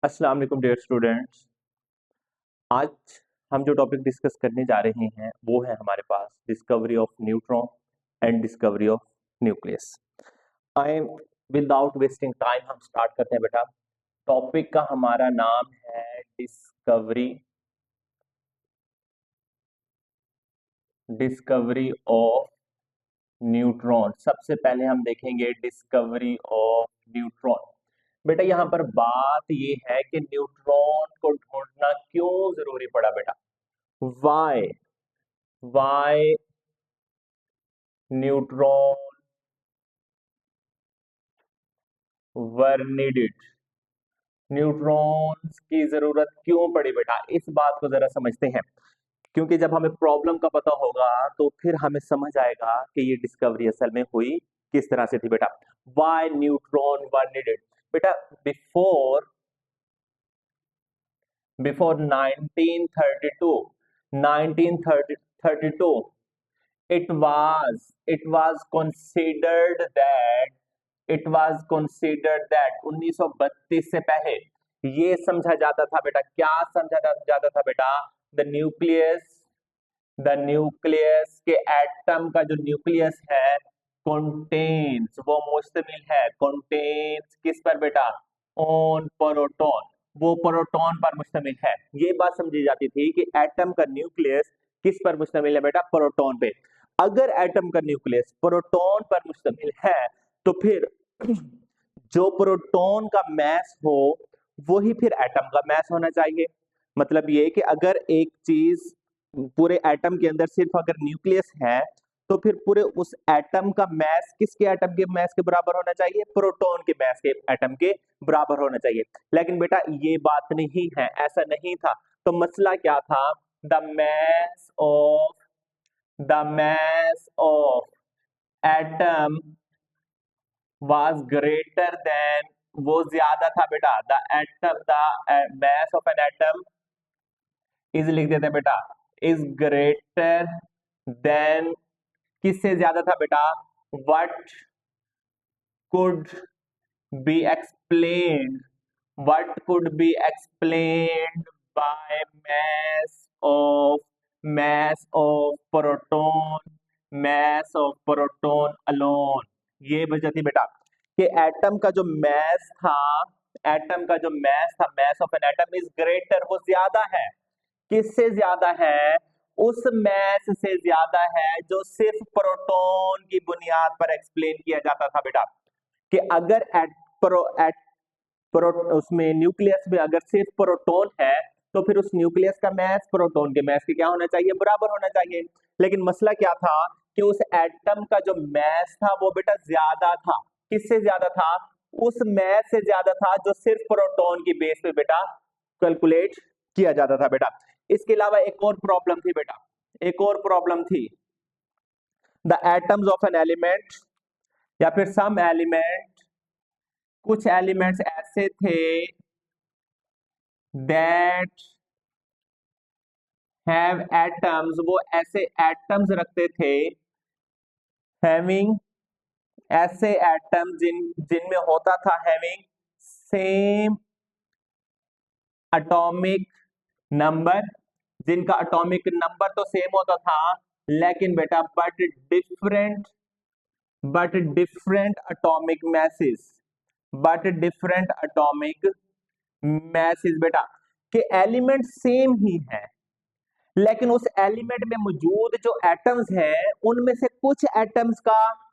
अस्सलाम वालेकुम dear students. आज हम जो टॉपिक डिस्कस करने जा रहे हैं वो है हमारे पास discovery of neutron and discovery of nucleus. I am without wasting time हम स्टार्ट करते हैं बेटा। टॉपिक का हमारा नाम है डिस्कवरी डिस्कवरी ऑफ न्यूट्रॉन। सबसे पहले हम देखेंगे डिस्कवरी ऑफ न्यूट्रॉन। बेटा यहाँ पर बात ये है कि न्यूट्रॉन को ढूंढना क्यों जरूरी पड़ा बेटा। Why why neutron were needed. Neutrons की जरूरत क्यों पड़ी बेटा, इस बात को जरा समझते हैं। क्योंकि जब हमें प्रॉब्लम का पता होगा तो फिर हमें समझ आएगा कि ये डिस्कवरी असल में हुई किस तरह से थी बेटा। व्हाई न्यूट्रॉन वर नीडेड बेटा। Before before 1932 1932 it was considered that 1932 से पहले ये समझा जाता था बेटा। क्या समझा जाता था बेटा? द न्यूक्लियस के एटम का जो न्यूक्लियस है कंटेन्स, वो मुश्तमिल है, कंटेन्स किस पर बेटा? On proton. वो प्रोटॉन पर मुश्तमिल है। ये बात समझी जाती थी कि एटम का न्यूक्लियस किस पर मुश्तमिल है बेटा? प्रोटॉन पे। अगर एटम का न्यूक्लियस प्रोटॉन पर मुश्तमिल है तो फिर जो प्रोटॉन का मैस हो वही फिर एटम का मैस होना चाहिए। मतलब ये कि अगर एक चीज पूरे एटम के अंदर सिर्फ अगर न्यूक्लियस है तो फिर पूरे उस एटम का मैस किसके एटम के मैस के बराबर होना चाहिए? प्रोटॉन के मैस के एटम के बराबर होना चाहिए। लेकिन बेटा ये बात नहीं है, ऐसा नहीं था। तो मसला क्या था? The mass of the mass of atom was greater than, वो ज्यादा था बेटा। The mass of an atom is लिख देते हैं बेटा, इज ग्रेटर देन, किससे ज्यादा था बेटा? What could be explained bye mass of proton alone। ये वजह थी बेटा कि एटम का जो मैस था, mass of an atom is greater, वो ज्यादा है। किससे ज्यादा है? उस मैस से ज्यादा है जो सिर्फ प्रोटॉन की बुनियाद पर एक्सप्लेन किया जाता था बेटा। कि अगर उसमें न्यूक्लियस में अगर सिर्फ प्रोटॉन है तो फिर उस न्यूक्लियस का मैस प्रोटॉन के मैस के क्या होना चाहिए? बराबर होना चाहिए। लेकिन मसला क्या था कि उस एटम का जो मैस था वो बेटा ज्यादा था। किससे ज्यादा था? उस मैस से ज्यादा था जो सिर्फ प्रोटॉन की बेस पे बेटा कैलकुलेट किया जाता था बेटा। इसके अलावा एक और प्रॉब्लम थी बेटा, एक और प्रॉब्लम थी। The atoms of an element या फिर सम एलिमेंट, कुछ एलिमेंट्स ऐसे थे दैट हैव एटम्स, वो ऐसे एटम्स रखते थे, हैविंग, ऐसे एटम्स जिनमें होता था हैविंग सेम एटॉमिक नंबर, जिनका एटॉमिक नंबर तो सेम होता था लेकिन बेटा डिफरेंट एटॉमिक मैसेज, बेटा। कि एलिमेंट सेम ही है लेकिन उस एलिमेंट में मौजूद जो एटम्स हैं उनमें से कुछ एटम्स का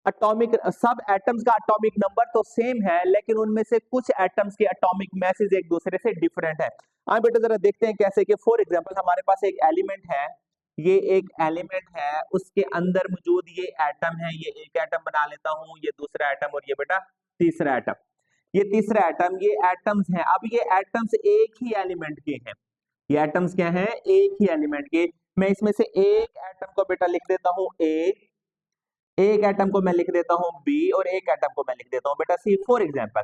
सब एटम्स का एटॉमिक नंबर तो सेम है लेकिन उनमें से कुछ एटम्स के एटॉमिक मैसेज एक दूसरे से डिफरेंट है। आइए बेटा जरा देखते हैं कैसे। कि फॉर एग्जांपल हमारे पास एक एलिमेंट है, ये एक एलिमेंट है, उसके अंदर मौजूद ये एटम है, ये एक एटम बना लेता हूं, ये दूसरा एटम और ये बेटा तीसरा एटम, ये तीसरा एटम, ये एटम्स हैं। अब ये एटम्स एक ही एलिमेंट के हैं, ये एटम्स क्या हैं? एक ही एलिमेंट के। मैं इसमें से एक एटम को बेटा लिख देता हूं ए, एक एटम को मैं लिख देता हूं बी और एक एटम को मैं लिख देता हूं बेटा सी, फॉर एग्जांपल।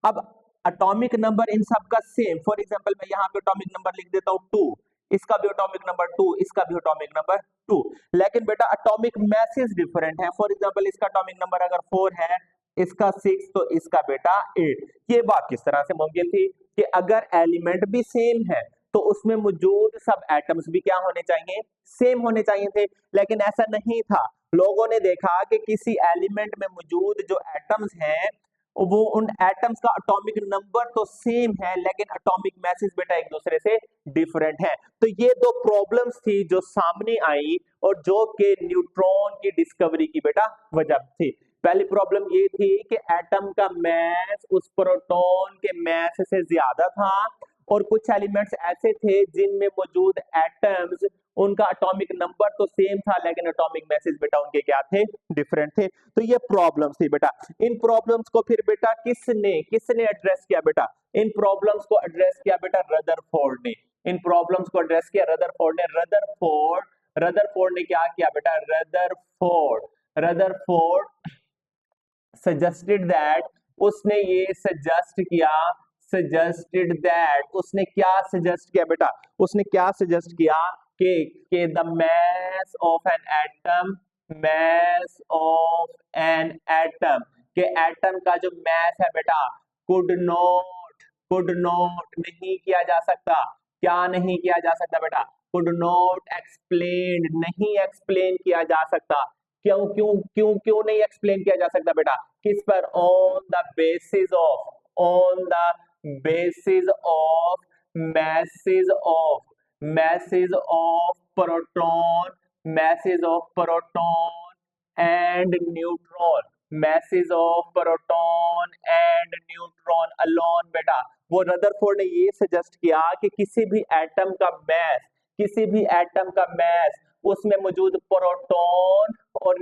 अब एटॉमिक नंबर इन सब का सेम, फॉर एग्जांपल मैं यहां पे एटॉमिक नंबर लिख देता हूं 2, इसका भी एटॉमिक नंबर 2, इसका भी एटॉमिक नंबर 2, लेकिन बेटा एटॉमिक मैसेज डिफरेंट है। फॉर एग्जांपल इसका एटॉमिक नंबर अगर 4 है, इसका 6 तो इसका बेटा 8। ये बात किस तरह से मुमकिन थी कि अगर एलिमेंट भी सेम है तो उसमें मौजूद सब एटम्स भी क्या होने चाहिए, सेम होने चाहिए थे, लेकिन ऐसा नहीं था। लोगों ने देखा कि किसी एलिमेंट में मौजूद जो एटम्स हैं वो उन एटम्स का एटॉमिक नंबर तो सेम है लेकिन एटॉमिक मैसेज बेटा एक दूसरे से डिफरेंट है। तो ये दो प्रॉब्लम्स थी जो सामने आई और जो कि न्यूट्रॉन की डिस्कवरी की बेटा वजह थी। पहली प्रॉब्लम ये थी कि एटम का मैस उस प्रोटॉन के मैस से ज्यादा था और कुछ एलिमेंट्स ऐसे थे जिनमें मौजूद एटम्स उनका एटॉमिक नंबर तो सेम था लेकिन एटॉमिक मैसेज बेटा उनके क्या थे, डिफरेंट थे। तो ये प्रॉब्लम्स थी बेटा। इन प्रॉब्लम्स को फिर बेटा किसने किसने एड्रेस किया बेटा, इन प्रॉब्लम्स को एड्रेस किया बेटा रदरफोर्ड ने। इन प्रॉब्लम्स को एड्रेस किया रदरफोर्ड ने। रदरफोर्ड ने क्या किया बेटा, रदरफोर्ड सजेस्टेड दैट, उसने ये सजेस्ट किया, सजेस्टेड दैट, उसने क्या सजेस्ट किया बेटा, उसने क्या सजेस्ट किया कि the mass of an atom, mass of an atom, के एटम का जो मास है बेटा कुड नॉट नहीं किया जा सकता। क्या नहीं किया जा सकता बेटा, कुड नॉट एक्सप्लेन, नहीं एक्सप्लेन किया जा सकता। क्यों क्यों क्यों क्यों नहीं एक्सप्लेन किया जा सकता बेटा, किस पर, on the basis of, on the basis of message of, message of proton, message of proton and neutron, message of proton and neutron alone बेटा। वो रदरफोर्ड ने ये सजेस्ट किया कि किसी भी एटम का मैस, किसी भी एटम का मैस उसमें मौजूद प्रोटॉन और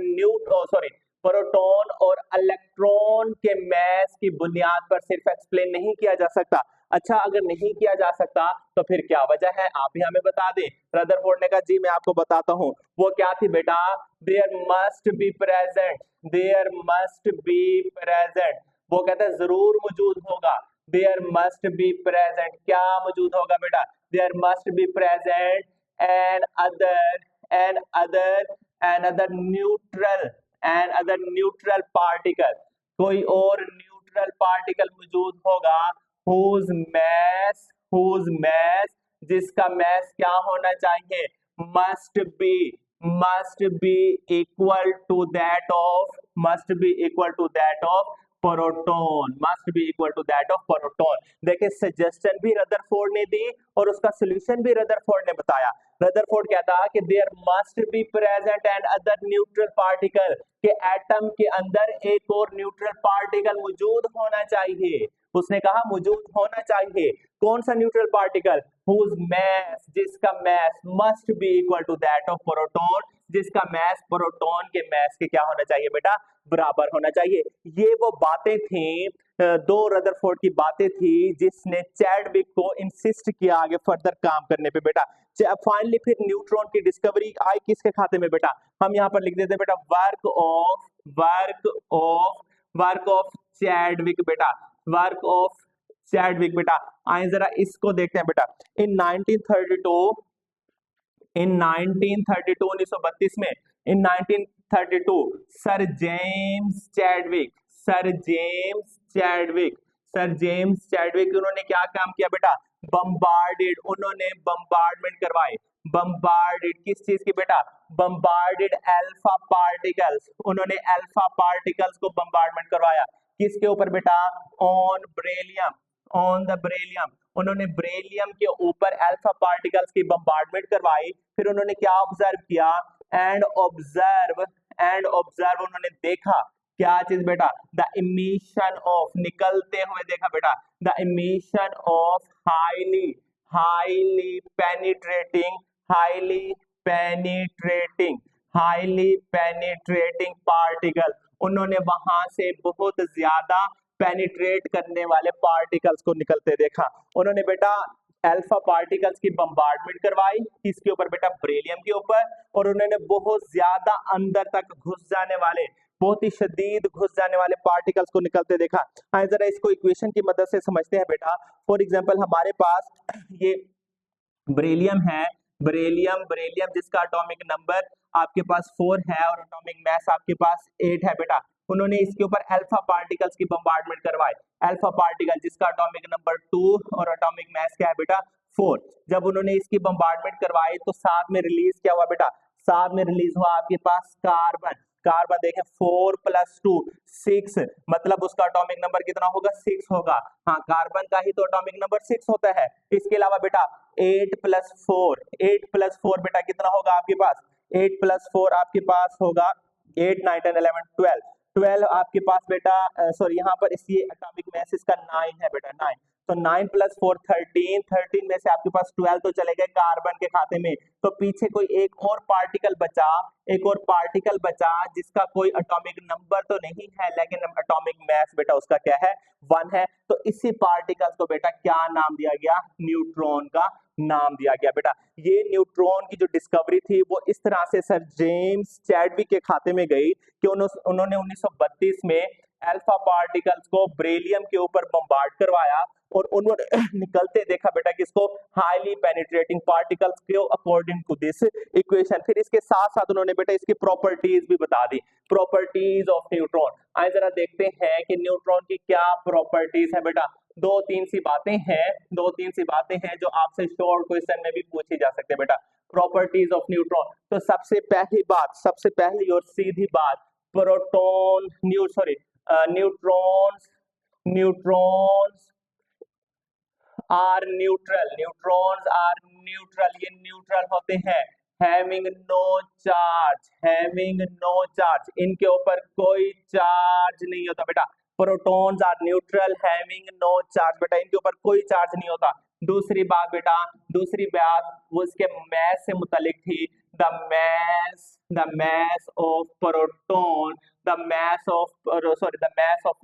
प्रोटॉन और इलेक्ट्रॉन के मैस की बुनियाद पर सिर्फ एक्सप्लेन नहीं किया जा सकता। अच्छा अगर नहीं किया जा सकता तो फिर क्या वजह है, आप ही हमें बता दें। रदरफोर्ड ने कहा जी मैं आपको बताता हूं, वो क्या थी बेटा, there must be present, there must be present, वो कहता है जरूर मौजूद होगा, देयर मस्ट बी प्रेजेंट, क्या मौजूद होगा बेटा, there must be present another neutral particle, कोई और न्यूट्रल पार्टिकल मौजूद होगा whose mass, जिसका मैस क्या होना चाहिए, must be equal to that of, must be equal to that of proton, must be equal to that of proton. देखिए suggestion भी रदरफोर्ड ने दी और उसका सॉल्यूशन भी रदरफोर्ड ने बताया। रदरफोर्ड कहता है कि there must be present and other neutral particle, के एटम के अंदर एक और न्यूट्रल पार्टिकल मौजूद होना चाहिए। उसने कहा मौजूद होना चाहिए, कौन सा न्यूट्रल पार्टिकल, whose mass, जिसका mass must be equal to that of proton, जिसका मैस प्रोटॉन के मैस के क्या होना चाहिए बेटा, बराबर होना चाहिए। ये वो बातें थी, दो रदरफोर्ड की बातें थी जिसने चैडविक को इंसिस्ट किया आगे फर्दर काम करने पे बेटा। फाइनली फिर न्यूट्रॉन की डिस्कवरी आई किसके खाते में बेटा, हम यहाँ पर लिख देते बेटा वर्क ऑफ चैडविक बेटा, वर्क ऑफ चैडविक बेटा। आए जरा इसको देखते हैं बेटा। इन 1932 1932 में, इन 1932 सर जेम्स चैडविक उन्होंने क्या काम किया बेटा, उन्होंने बम्बार्डमेंट करवाए, बम्बार्डेड किस चीज की बेटा, बम्बार्डेड अल्फा पार्टिकल्स, उन्होंने अल्फा पार्टिकल्स को बम्बार्डमेंट करवाया किसके ऊपर बेटा, ऑन द बेरिलियम, उन्होंने बेरिलियम के ऊपर अल्फा पार्टिकल्स की बम्बार्डमेंट करवाई। फिर उन्होंने क्या ऑब्जर्व किया, एंड ऑब्जर्व उन्होंने देखा क्या चीज बेटा, द इमिशन ऑफ, निकलते हुए देखा बेटा, the emission of highly penetrating particle, उन्होंने वहां से बहुत ज्यादा पेनिट्रेट करने वाले पार्टिकल्स को निकलते देखा। उन्होंने बेटा अल्फा पार्टिकल्स की बम्बार्डमेंट करवाई किसके ऊपर बेटा, बेरिलियम के ऊपर, और उन्होंने बहुत ज्यादा अंदर तक घुस जाने वाले, बहुत ही शदीद घुस जाने वाले पार्टिकल्स को निकलते देखा। आइए जरा इसको इक्वेशन की मदद से समझते हैं बेटा। फॉर एग्जांपल हमारे पास ये बेरिलियम है, बेरिलियम जिसका एटॉमिक नंबर आपके पास 4 है और एटॉमिक मास आपके पास 8 है बेटा। उन्होंने इसके ऊपर अल्फा पार्टिकल्स की बम्बार्डमेंट करवाई। अल्फा पार्टिकल जिसका एटॉमिक नंबर 2 और एटॉमिक मास क्या है बेटा 4। जब उन्होंने इसकी बम्बार्डमेंट करवाई तो साथ में रिलीज क्या हुआ बेटा, साथ में रिलीज हुआ आपके पास कार्बन। कार्बन देखें 4 + 2 6, मतलब उसका एटॉमिक नंबर कितना होगा 6 होगा। हाँ, कार्बन का ही तो एटॉमिक नंबर 6 होता है। इसके अलावा बेटा 8 + 4, 8 + 4 बेटा कितना होगा आपके पास, 8 + 4 आपके पास होगा 8 9 10 11 12, 12 आपके पास बेटा सॉरी यहाँ पर इसी एटॉमिक मास इसका 9 है बेटा 9। तो 9 + 4 13, 13 में से आपके पास 12 तो चले गए कार्बन के खाते में। तो पीछे कोई एक और पार्टिकल बचा, एक और पार्टिकल बचा जिसका कोई एटॉमिक नंबर तो नहीं है लेकिन एटॉमिक मास बेटा उसका क्या है 1 है। तो इसी पार्टिकल्स को बेटा क्या नाम दिया गया, न्यूट्रॉन का नाम दिया गया बेटा। ये न्यूट्रॉन की जो डिस्कवरी थी वो इस तरह से सर जेम्स चैडविक के खाते में गई कि उन्होंने 1932 में अल्फा पार्टिकल्स को बेरिलियम के ऊपर बम्बार्ड करवाया और उन्होंने निकलते देखा बेटा कि इसको हाईली पेनिट्रेटिंग पार्टिकल्स के अकॉर्डिंग टू दिस इक्वेशन। फिर इसके साथ साथ उन्होंने बेटा इसकी प्रॉपर्टीज भी बता दी, प्रॉपर्टीज ऑफ न्यूट्रॉन। आइए जरा देखते हैं कि न्यूट्रॉन की क्या प्रॉपर्टीज है बेटा। दो तीन सी बातें हैं जो आपसे शॉर्ट क्वेश्चन में भी पूछी जा सकते हैं बेटा। प्रॉपर्टीज ऑफ न्यूट्रॉन, तो सबसे पहली बात, सबसे पहली और सीधी बात, proton neutrons are neutral, neutrons are neutral, ये न्यूट्रल होते हैं, हैविंग नो चार्ज, इनके ऊपर कोई चार्ज नहीं होता बेटा। Protons are neutral having no charge, बेटा इनके ऊपर कोई चार्ज नहीं होता। दूसरी बात बेटा, दूसरी बात वो इसके मैस से मुतालिक थी, the mass of proton, the mass of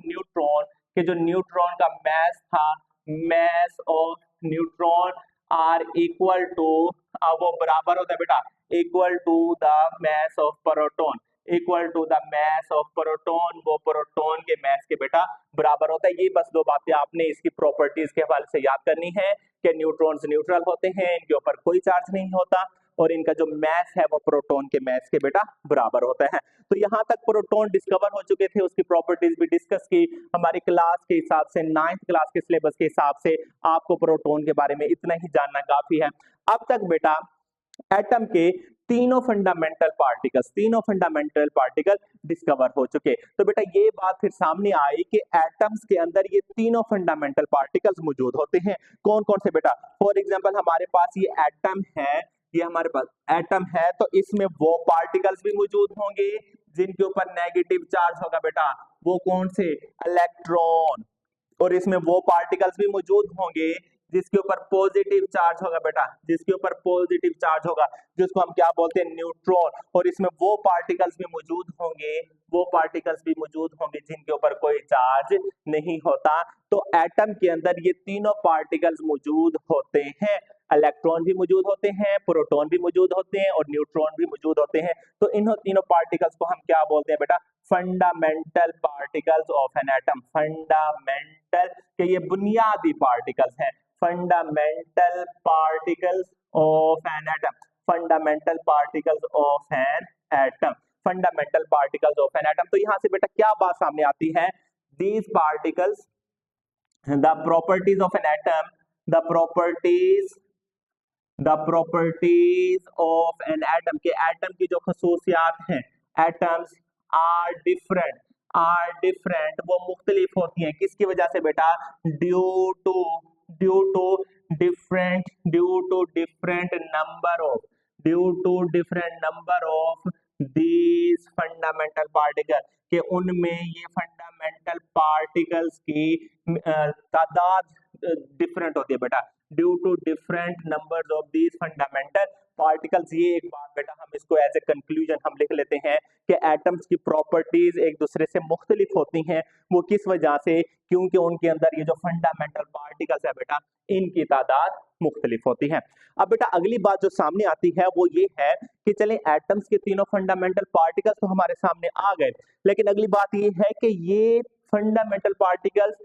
neutron, कि जो न्यूट्रॉन का मैस था, mass of neutron are equal to, वो बराबर होता है बेटा, equal to the mass of proton, equal to the mass of proton, वो प्रोटॉन के मैस के बेटा बराबर होता है। ये बस दो बातें आपने इसकी प्रॉपर्टीज के हवाले से याद करनी है कि न्यूट्रॉन्स न्यूट्रल होते हैं, इनके ऊपर कोई चार्ज नहीं होता और इनका जो मैस है वो प्रोटॉन के मैस के बेटा बराबर होता है। तो यहाँ तक प्रोटॉन डिस्कवर हो चुके थे, उसकी प्रॉपर्टीज भी डिस्कस की। हमारी क्लास के हिसाब से 9th क्लास के सिलेबस के हिसाब से आपको प्रोटॉन के बारे में इतना ही जानना काफी है। अब तक बेटा एटम के तीनों फंडामेंटल पार्टिकल डिस्कवर हो चुके। तो बेटा ये बात फिर सामने आई कि एटम्स के अंदर ये तीनों फंडामेंटल पार्टिकल्स मौजूद होते हैं। कौन कौन से बेटा, फॉर एग्जांपल हमारे पास ये एटम है, ये हमारे पास एटम है, तो इसमें वो पार्टिकल्स भी मौजूद होंगे जिनके ऊपर नेगेटिव चार्ज होगा बेटा, वो कौन से, इलेक्ट्रॉन। और इसमें वो पार्टिकल्स भी मौजूद होंगे जिसके ऊपर पॉजिटिव चार्ज होगा बेटा, जिसके ऊपर पॉजिटिव चार्ज होगा, जिसको हम क्या बोलते हैं, न्यूट्रॉन। और इसमें वो पार्टिकल्स भी मौजूद होंगे जिनके ऊपर कोई चार्ज नहीं होता। तो एटम के अंदर ये तीनों पार्टिकल्स मौजूद होते हैं, इलेक्ट्रॉन भी मौजूद होते हैं, प्रोटॉन भी मौजूद होते हैं और न्यूट्रॉन भी मौजूद होते हैं। तो इन तीनों पार्टिकल्स को हम क्या बोलते हैं बेटा, fundamental particles of an atom. Fundamental के ये बुनियादी पार्टिकल्स हैं, fundamental particles of an atom, fundamental particles of an atom, fundamental particles of an atom. तो यहां से बेटा क्या बात सामने आती है, these particles, the properties of an atom, the properties of an atom, के एटम की जो खसूसियात हैं, एटम्स आर डिफरेंट, वो मुख्तलिफ होती हैं। किसकी वजह से बेटा, due to different number of these fundamental particle, के उनमें ये फंडामेंटल पार्टिकल्स की तादाद डिफरेंट होती है बेटा, due to different numbers of these fundamental particles. ये एक बात बेटा हम इसको एज ए कंक्लूजन हम लिख लेते हैं कि एटम्स की प्रॉपर्टीज एक दूसरे से मुख्तलिफ होती हैं। वो किस वजह से, क्योंकि उनके अंदर ये जो फंडामेंटल पार्टिकल्स है बेटा इनकी तादाद मुख्तलिफ होती है। अब बेटा अगली बात जो सामने आती है वो ये है कि चले एटम्स के तीनों फंडामेंटल पार्टिकल्स तो हमारे सामने आ गए, लेकिन अगली बात ये है कि ये फंडामेंटल पार्टिकल्स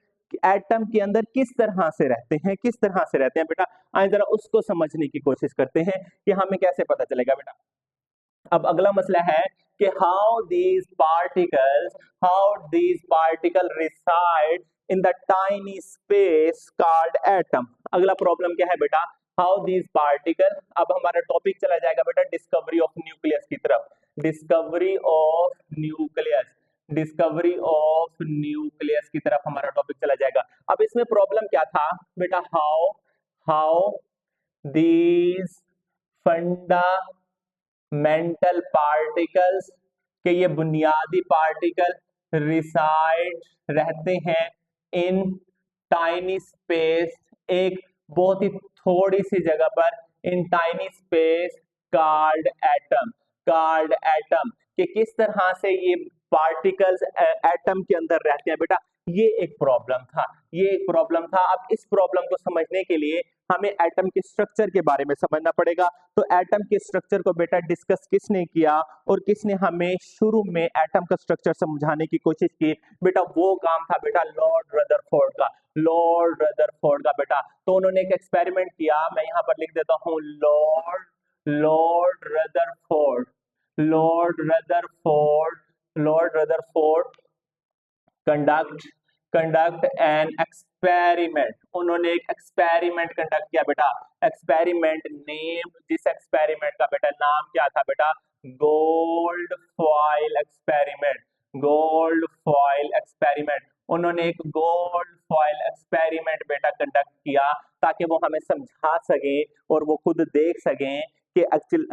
एटम के अंदर किस तरह से रहते हैं बेटा। आइए जरा उसको समझने की कोशिश करते हैं कि हमें कैसे पता चलेगा बेटा। अब अगला मसला है कि how these particle reside in the tiny space called atom. अगला प्रॉब्लम क्या है बेटा, हाउ दीज पार्टिकल। अब हमारा टॉपिक चला जाएगा बेटा डिस्कवरी ऑफ न्यूक्लियस की तरफ, discovery of nucleus, discovery of nucleus की तरफ हमारा टॉपिक चला जाएगा। अब इसमें प्रॉब्लम क्या था बेटा, how how these fundamental particles के ये बुनियादी पार्टिकल रिसाइड रहते हैं इन टाइनी स्पेस, एक बहुत ही थोड़ी सी जगह पर, in tiny space called atom, called atom, कि किस तरह से ये पार्टिकल्स एटम के अंदर रहते हैं बेटा, ये एक प्रॉब्लम था, ये एक प्रॉब्लम था। अब इस प्रॉब्लम को समझने के लिए हमें एटम के स्ट्रक्चर के बारे में समझना पड़ेगा। तो एटम के स्ट्रक्चर को बेटा डिस्कस किसने किया और किसने हमें शुरू में एटम का स्ट्रक्चर समझाने की कोशिश की बेटा, वो काम था बेटा लॉर्ड रदरफोर्ड का, लॉर्ड रदरफोर्ड का बेटा। तो उन्होंने एक एक्सपेरिमेंट किया, मैं यहां पर लिख देता हूं Lord Rutherford, Lord Rutherford, Lord Rutherford conduct an experiment. उन्होंने एक एक्सपेरिमेंट कंडक्ट किया बेटा, एक्सपेरिमेंट नेम, जिस एक्सपेरिमेंट का बेटा नाम क्या था बेटा, gold foil experiment, gold foil experiment. उन्होंने एक गोल्ड फॉइल एक्सपेरिमेंट बेटा कंडक्ट किया ताकि वो हमें समझा सके और वो खुद देख सकें कि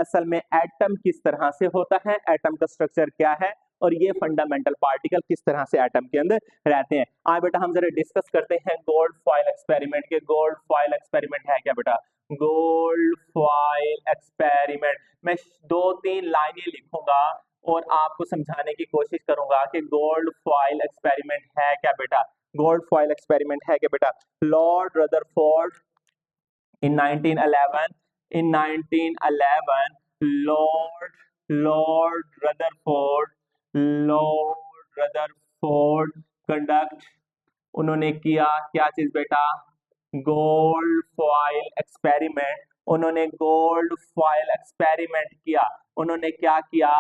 असल में एटम किस तरह से होता है, एटम का स्ट्रक्चर क्या है और ये फंडामेंटल पार्टिकल किस तरह से एटम के अंदर रहते हैं। आज बेटा हम जरा डिस्कस करते हैं गोल्ड फॉइल एक्सपेरिमेंट के। गोल्ड फॉइल एक्सपेरिमेंट है क्या बेटा, गोल्ड फॉइल एक्सपेरिमेंट। मैं 2-3 लाइनें लिखूंगा और आपको समझाने की कोशिश करूंगा कि गोल्ड फॉइल एक्सपेरिमेंट है क्या बेटा, गोल्ड फॉइल एक्सपेरिमेंट है क्या बेटा। Lord Rutherford in 1911, in 1911 Lord Rutherford, Lord Rutherford conduct, उन्होंने किया क्या चीज बेटा, गोल्ड फॉइल एक्सपेरिमेंट। उन्होंने गोल्ड फॉइल एक्सपेरिमेंट किया। उन्होंने क्या किया,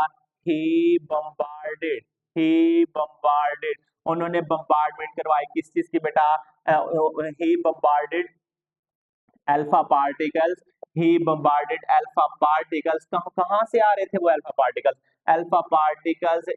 ही बम्बार्डेड, ही बम्बार्डेड, उन्होंने बम्बार्डमेंट करवाई किस चीज की बेटा, ही बम्बार्डेड अल्फा पार्टिकल्स, ही बम्बार्डेड अल्फा पार्टिकल्स। कहां से आ रहे थे वो alpha particles, alpha particles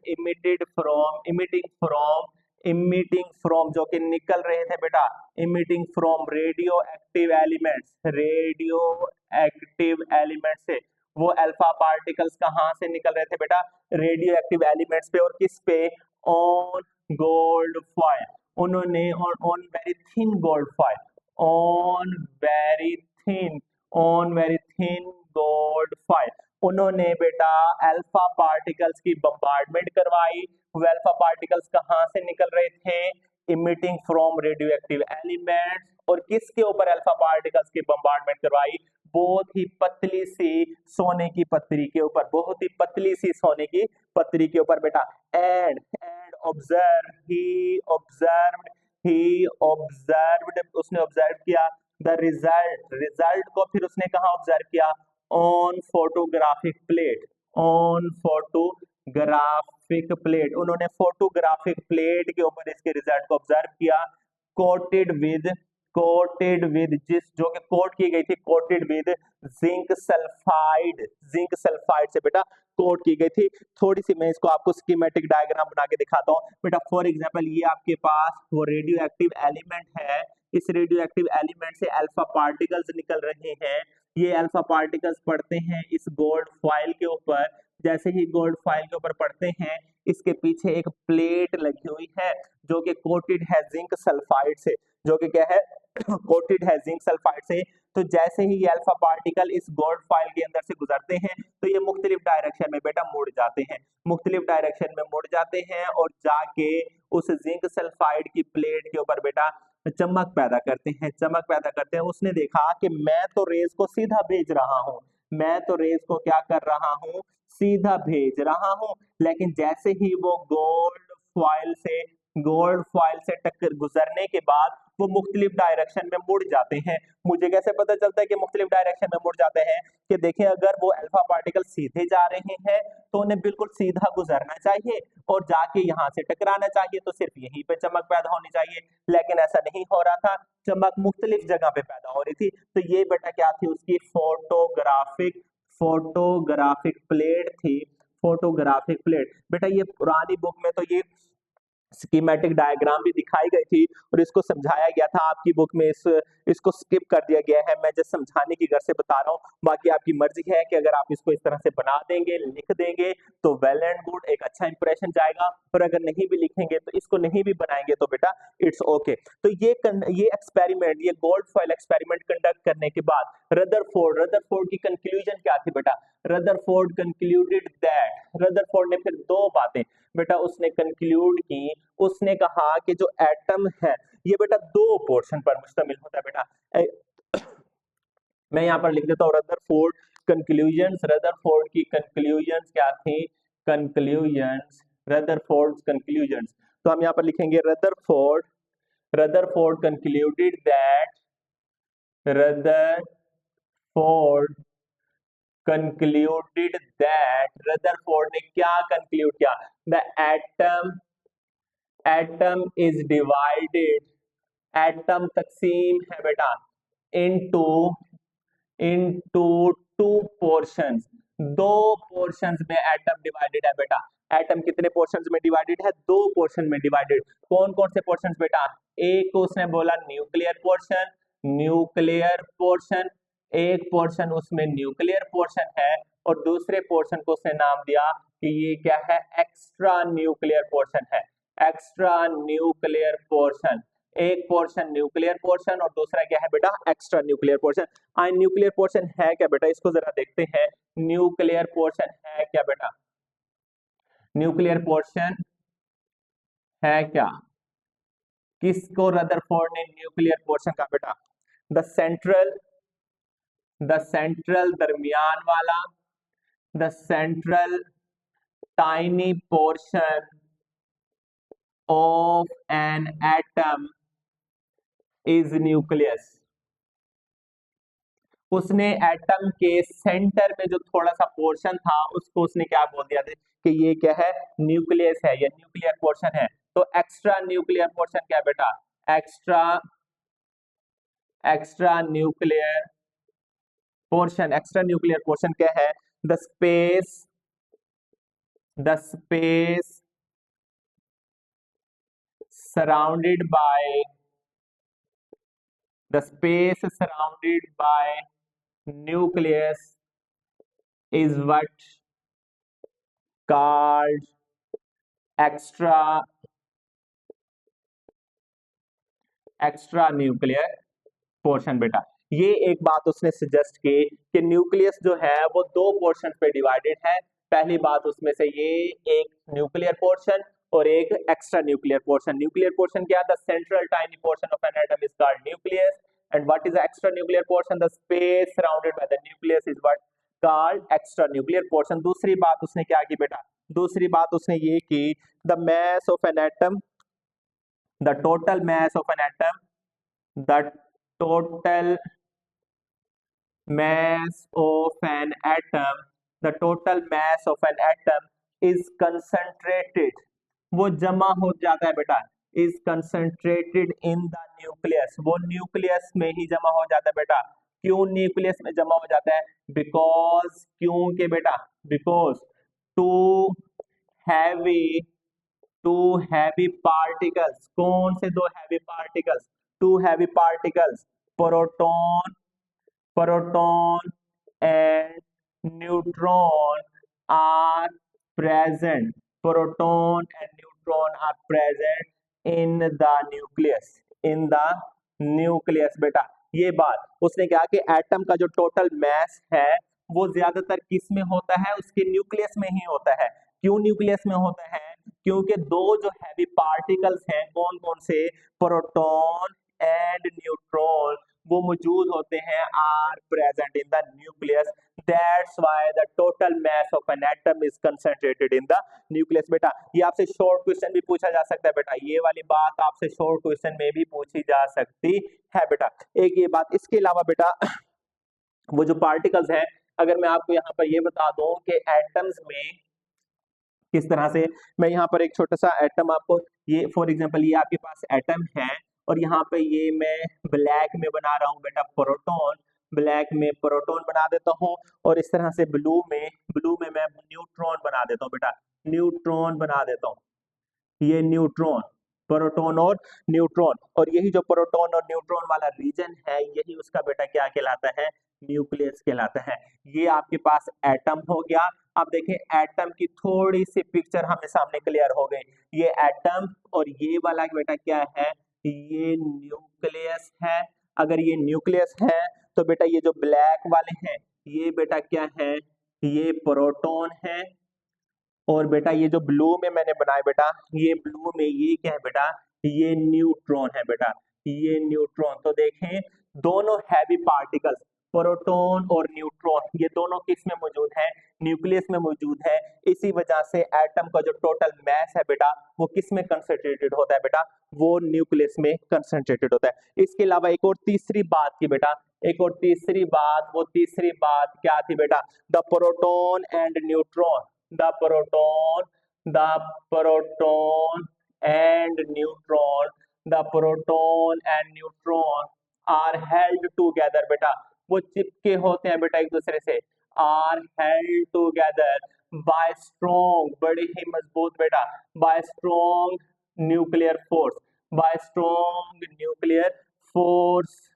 emitting from जो कि निकल रहे थे बेटा, emitting from radio active elements, radio active elements से। वो अल्फा पार्टिकल्स कहां से निकल रहे थे बेटा, रेडियो एक्टिव एलिमेंट्स पे, और किस पे, ऑन गोल्ड फॉइल। उन्होंने on very thin gold foil, on very thin, on very thin gold foil, उन्होंने बेटा अल्फा पार्टिकल्स की बम्बार्डमेंट करवाई। वो अल्फा पार्टिकल्स कहां से निकल रहे थे, emitting from radio active elements. और किसके ऊपर अल्फा पार्टिकल्स की बम्बार्डमेंट करवाई, बहुत ही पतली सी सोने की पत्थरी के ऊपर, बहुत ही पतली सी सोने की पत्थरी के ऊपर बेटा। एंड ऑब्जर्व, ही ऑब्जर्व्ड, उसने ऑब्जर्व किया द रिजल्ट, रिजल्ट को फिर उसने कहा ऑब्जर्व किया, on photographic plate, on photographic plate. उन्होंने फोटोग्राफिक प्लेट के ऊपर इसके रिजल्ट को ऑब्जर्व किया, कोटेड विद जिस जो कि कोट की गई थी, coated with zinc sulphide, zinc sulphide से बेटा कोट की गई थी। थोड़ी सी मैं इसको आपको स्कीमेटिक डायग्राम बना के दिखाता हूँ बेटा। फॉर एग्जांपल ये आपके पास वो रेडियो एक्टिव एलिमेंट है, इस रेडियो एक्टिव एलिमेंट से अल्फा पार्टिकल्स निकल रहे हैं। ये अल्फा पार्टिकल्स पड़ते हैं इस गोल्ड फॉइल के ऊपर। जैसे ही गोल्ड फॉइल के ऊपर पड़ते हैं, इसके पीछे एक प्लेट लगी हुई है जो कि कोटेड है जिंक सल्फाइड से, जो कि क्या है, कोटेड है जिंक सल्फाइड से। तो जैसे ही ये अल्फा पार्टिकल इस गोल्ड फॉइल के अंदर से गुजरते हैं तो ये मुख्तलिफ डायरेक्शन में बेटा मुड़ जाते हैं, मुख्तलिफ डायरेक्शन में मुड़ जाते हैं और जाके उस जिंक सल्फाइड की प्लेट के ऊपर बेटा चमक पैदा करते हैं, चमक पैदा करते हैं। उसने देखा कि मैं तो रेज को सीधा भेज रहा हूं, मैं तो रेज को क्या कर रहा हूं, सीधा भेज रहा हूं, लेकिन जैसे ही वो गोल्ड फॉइल से गोल्ड फॉइल से टक्कर गुजरने के बाद वो मुख्तलिफ डायरेक्शन में मुड़ जाते हैं। मुझे कैसे पता चलता है कि मुख्तलिफ डायरेक्शन में मुड़ जाते हैं? कि देखिए, अगर वो अल्फा पार्टिकल सीधे जा रहे हैं तो उन्हें बिल्कुल सीधा गुजरना चाहिए और जाके यहाँ से टकराना चाहिए, तो सिर्फ यहीं पे चमक पैदा होनी चाहिए, लेकिन ऐसा नहीं हो रहा था, चमक मुख्तलिफ जगह पे पैदा हो रही थी। तो ये बेटा क्या थी? उसकी फोटोग्राफिक प्लेट थी। फोटोग्राफिक प्लेट बेटा, ये पुरानी बुक में तो ये स्कीमेटिक डायग्राम भी दिखाई गई थी और इसको समझाया गया था। आपकी बुक में इसको स्किप कर दिया गया है, मैं जस्ट समझाने की घर से बता रहा हूँ। बाकी आपकी मर्जी है कि अगर आप इसको इस तरह से बना देंगे, लिख देंगे तो वेल एंड गुड, एक अच्छा इंप्रेशन जाएगा, और अगर नहीं भी लिखेंगे तो इसको नहीं भी बनाएंगे तो बेटा इट्स ओके। तो ये एक्सपेरिमेंट, ये गोल्ड फॉइल एक्सपेरिमेंट कंडक्ट करने के बाद रदरफोर्ड की कंक्लूजन क्या थी बेटा? रदरफोर्ड कंक्लूडेड दैट, रदरफोर्ड ने फिर दो बातें बेटा उसने कंक्लूड की। उसने कहा कि जो एटम है ये बेटा दो पोर्शन पर मुश्तमिल होता है बेटा। मैं यहाँ पर लिख देता हूँ रदरफोर्ड कंक्लूजन्स। रदरफोर्ड की कंक्लूजन्स क्या थी? Rutherford conclusions. तो हम यहाँ पर लिखेंगे Rutherford concluded that, Rutherford concluded that, Rutherford ने क्या कंक्लूड किया? The atom is divided, atom तकसीम है बेटा into टू पोर्शंस, दो पोर्शंस में एटम डिवाइडेड है बेटा। एटम कितने पोर्शंस में डिवाइडेड है? दो पोर्शन में डिवाइडेड। कौन कौन से पोर्शंस बेटा? एक को उसने बोला न्यूक्लियर पोर्शन, एक पोर्शन उसमें न्यूक्लियर पोर्शन है, और दूसरे पोर्शन को उसने नाम दिया कि ये क्या है? एक्स्ट्रा न्यूक्लियर पोर्शन है। एक्स्ट्रा न्यूक्लियर पोर्शन, एक पोर्शन न्यूक्लियर पोर्शन और दूसरा क्या है बेटा? Extra nuclear portion. Nuclear portion है क्या बेटा? इसको जरा देखते हैं, न्यूक्लियर पोर्शन है क्या बेटा? न्यूक्लियर पोर्शन है क्या? किसको रदरफोर्ड ने न्यूक्लियर पोर्शन का बेटा? द सेंट्रल दरमियान वाला, the central tiny portion of an atom is nucleus. उसने एटम के सेंटर में जो थोड़ा सा पोर्शन था उसको उसने क्या बोल दिया था कि ये क्या है? न्यूक्लियस है, या न्यूक्लियर पोर्शन है। तो एक्स्ट्रा न्यूक्लियर पोर्शन क्या बेटा? एक्स्ट्रा न्यूक्लियर पोर्शन क्या है? The space surrounded bye nucleus is what called extra nuclear portion बेटा। ये एक बात उसने सजेस्ट की कि न्यूक्लियस जो है वो दो पोर्शन पे डिवाइडेड है। पहली बात उसमें से ये एक न्यूक्लियर पोर्शन और एक extra nuclear portion. Nuclear portion क्या? The central tiny portion of an atom is called nucleus, and what is the extra nuclear portion? The space surrounded by the nucleus is what called extra nuclear portion. दूसरी बात उसने क्या की बेटा? दूसरी बात उसने ये की, the mass of an atom, the total mass of an atom, the total mass of an atom, the total mass of an atom is concentrated, वो जमा हो जाता है बेटा, is concentrated in the nucleus, वो न्यूक्लियस में ही जमा हो जाता है बेटा। क्यों न्यूक्लियस में जमा हो जाता है? बिकॉज, क्योंकि बेटा, बिकॉज टू हैवी पार्टिकल्स, कौन से दो heavy particles? Two heavy particles, proton and neutron are present, proton and neutron are present in the nucleus बेटा। ये बात उसने कहा कि एटम का जो टोटल मैस है वो ज्यादातर किस में होता है? उसके न्यूक्लियस में ही होता है। क्यों न्यूक्लियस में होता है? क्योंकि दो जो हैवी पार्टिकल्स हैं, कौन कौन से? प्रोटॉन एंड न्यूट्रॉन, वो मौजूद होते हैं, are present in the nucleus. That's why the total mass of an atom is concentrated in the nucleus. बेटा ये आपसे शॉर्ट क्वेश्चन भी पूछा जा सकता है बेटा, ये वाली बात आपसे शॉर्ट क्वेश्चन में भी पूछी जा सकती है बेटा, एक ये बात। इसके अलावा बेटा वो जो पार्टिकल्स हैं, अगर मैं आपको यहाँ पर ये बता दूं कि एटम्स में किस तरह से, मैं यहाँ पर एक छोटा सा एटम आपको, ये फॉर एग्जांपल ये आपके पास एटम है और यहाँ पे ये मैं ब्लैक में बना रहा हूँ बेटा प्रोटॉन, ब्लैक में प्रोटॉन बना देता हूँ और इस तरह से ब्लू में मैं न्यूट्रॉन बना देता हूँ बेटा, न्यूट्रॉन बना देता हूँ, ये न्यूट्रॉन, प्रोटॉन और न्यूट्रॉन, और यही जो प्रोटॉन और न्यूट्रॉन वाला रीजन है यही उसका बेटा क्या कहलाता है, न्यूक्लियस कहलाता है। ये आपके पास एटम हो गया। अब देखें एटम की थोड़ी सी पिक्चर हमें सामने क्लियर हो गई, ये एटम और ये वाला बेटा क्या है, ये न्यूक्लियस है। अगर ये न्यूक्लियस है तो बेटा ये जो ब्लैक वाले हैं ये बेटा क्या है, ये प्रोटॉन है, और बेटा ये जो ब्लू में मैंने बनाया बेटा, ये ब्लू में ये क्या है बेटा, ये न्यूट्रॉन है बेटा, ये न्यूट्रॉन। तो देखें दोनों हैवी पार्टिकल्स प्रोटॉन और न्यूट्रॉन ये दोनों किस में मौजूद है, न्यूक्लियस में मौजूद है। इसी वजह से एटम का जो टोटल मास है बेटा वो किस में कंसंट्रेटेड होता है बेटा, वो न्यूक्लियस में कंसंट्रेटेड होता है। इसके अलावा एक और तीसरी बात की बेटा, एक और तीसरी बात, वो तीसरी बात क्या थी बेटा, the proton and neutron, the proton, the proton and neutron, the proton and neutron are held together बेटा, वो चिपके होते हैं बेटा एक दूसरे से, are held together by strong, बड़ी ही मजबूत बेटा, by strong nuclear force, by strong nuclear force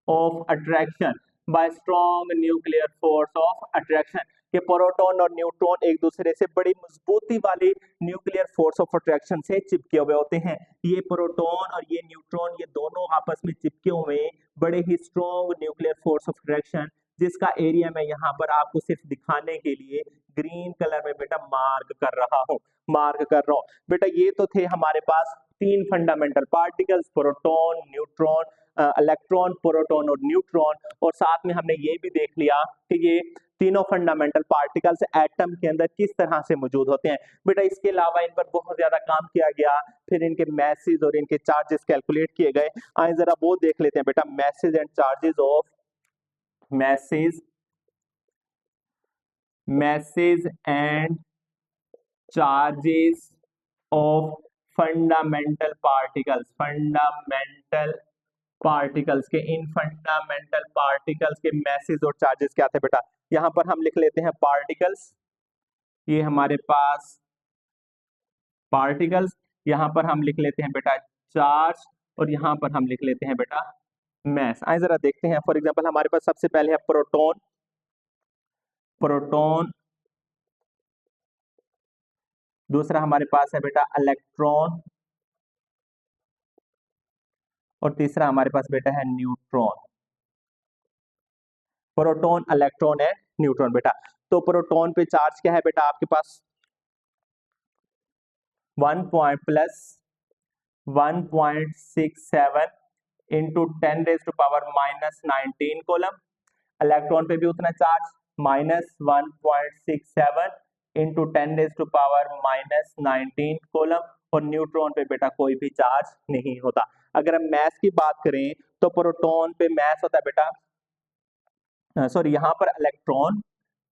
of attraction, by strong nuclear force of attraction, कि प्रोटॉन और न्यूट्रॉन एक दूसरे से बड़ी मजबूती वाली न्यूक्लियर फोर्स ऑफ अट्रैक्शन से चिपके हुए होते हैं। ये प्रोटॉन और ये न्यूट्रॉन ये दोनों आपस में चिपके हुए बड़े ही strong nuclear force of attraction, जिसका एरिया मैं यहाँ पर आपको सिर्फ दिखाने के लिए ग्रीन कलर में बेटा मार्क कर रहा हूँ, मार्क कर रहा हूँ बेटा। ये तो थे हमारे पास तीन fundamental particles, proton, neutron, electron, proton और न्यूट्रॉन, और साथ में हमने ये भी देख लिया कि ये तीनों फंडामेंटल पार्टिकल्स एटम के अंदर किस तरह से मौजूद होते हैं बेटा। इसके अलावा इन पर बहुत ज्यादा काम किया गया, फिर इनके मैसेज और इनके चार्जेस कैलकुलेट किए गए। आइए जरा वो देख लेते हैं बेटा, message and charges of, message and charges of fundamental particles, fundamental particles के, इन फंडामेंटल पार्टिकल्स के मैसेज और चार्जेस क्या थे बेटा। यहां पर हम लिख लेते हैं पार्टिकल्स, ये हमारे पास पार्टिकल्स, यहां पर हम लिख लेते हैं बेटा चार्ज, और यहां पर हम लिख लेते हैं बेटा मैस। आइए जरा देखते हैं, फॉर एग्जांपल हमारे पास सबसे पहले है प्रोटॉन, प्रोटॉन, दूसरा हमारे पास है बेटा इलेक्ट्रॉन, और तीसरा हमारे पास बेटा है न्यूट्रॉन। प्रोटॉन, इलेक्ट्रॉन है, न्यूट्रॉन बेटा। तो प्रोटॉन पे चार्ज क्या है बेटा आपके पास 1.67 इंटू 10⁻⁻19 कोलम। इलेक्ट्रॉन पे भी उतना चार्ज -1.67 इंटू 10⁻⁻19 कोलम, और न्यूट्रॉन पे बेटा कोई भी चार्ज नहीं होता। अगर हम मैस की बात करें तो प्रोटॉन पे मैस होता है बेटा, सॉरी यहाँ पर इलेक्ट्रॉन,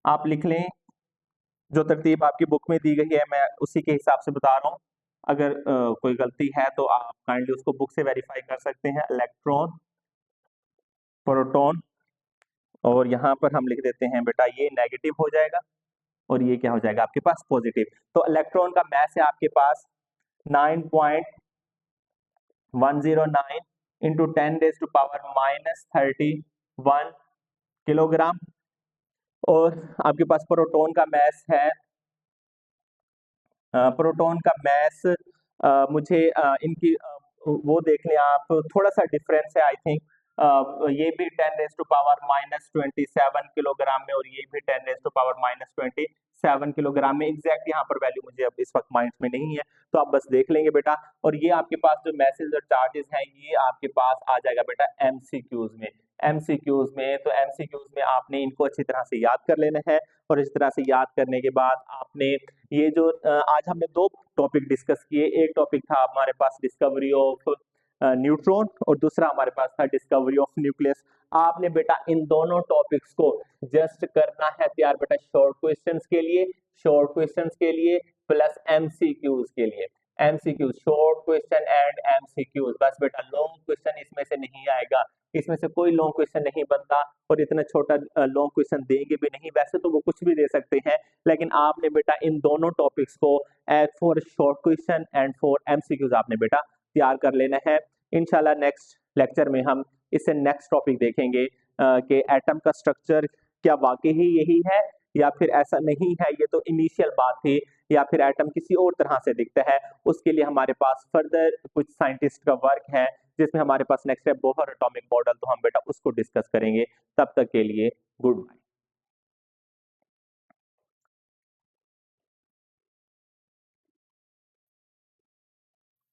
आप लिख लें जो तरतीब आपकी बुक में दी गई है मैं उसी के हिसाब से बता रहा हूँ। अगर कोई गलती है तो आप काइंडली उसको बुक से वेरीफाई कर सकते हैं। इलेक्ट्रॉन, प्रोटॉन, और यहाँ पर हम लिख देते हैं बेटा ये नेगेटिव हो जाएगा और ये क्या हो जाएगा आपके पास पॉजिटिव। तो इलेक्ट्रॉन का मैस है आपके पास 9.109 इंटू 10⁻31 किलोग्राम, और आपके पास प्रोटॉन का मैस है, प्रोटॉन का मैस मुझे इनकी वो देख लें आप, थोड़ा सा डिफरेंस है आई थिंक, ये भी 10⁻⁻27 किलोग्राम में और ये भी 10⁻⁻27 किलोग्राम में। एग्जैक्ट यहाँ पर वैल्यू मुझे अब इस वक्त माइंड में नहीं है, तो आप बस देख लेंगे बेटा। और ये आपके पास जो मैसेज और चार्जेस हैं ये आपके पास आ जाएगा बेटा एमसीक्यूज में, एमसीक्यूज में। तो एमसीक्यूज में आपने इनको अच्छी तरह से याद कर लेना है, और इस तरह से याद करने के बाद आपने ये जो आज हमने दो टॉपिक डिस्कस किए, एक टॉपिक था हमारे पास डिस्कवरी ऑफ न्यूट्रॉन, और दूसरा हमारे पास था डिस्कवरी ऑफ न्यूक्लियस। आपने बेटा इन दोनों टॉपिक्स को जस्ट करना है तैयार बेटा शॉर्ट क्वेश्चंस के लिए, शॉर्ट क्वेश्चंस के लिए प्लस एमसीक्यूज के लिए। MCQs, short question and MCQs, बस बेटा लॉन्ग क्वेश्चन इसमें से नहीं आएगा, इसमें से कोई लॉन्ग क्वेश्चन नहीं बनता, और इतना छोटा लॉन्ग क्वेश्चन देंगे भी नहीं, वैसे तो वो कुछ भी दे सकते हैं, लेकिन आपने बेटा इन दोनों टॉपिक्स को for short question and for MCQs आपने बेटा तैयार कर लेना है। इंशाल्लाह नेक्स्ट लेक्चर में हम इससे नेक्स्ट टॉपिक देखेंगे कि एटम का स्ट्रक्चर क्या वाकई ही यही है या फिर ऐसा नहीं है, ये तो इनिशियल बात थी, या फिर एटम किसी और तरह से दिखता है। उसके लिए हमारे पास फर्दर कुछ साइंटिस्ट का वर्क है जिसमें हमारे पास नेक्स्ट है बोहर एटॉमिक मॉडल, तो हम बेटा उसको डिस्कस करेंगे। तब तक के लिए गुड बाय।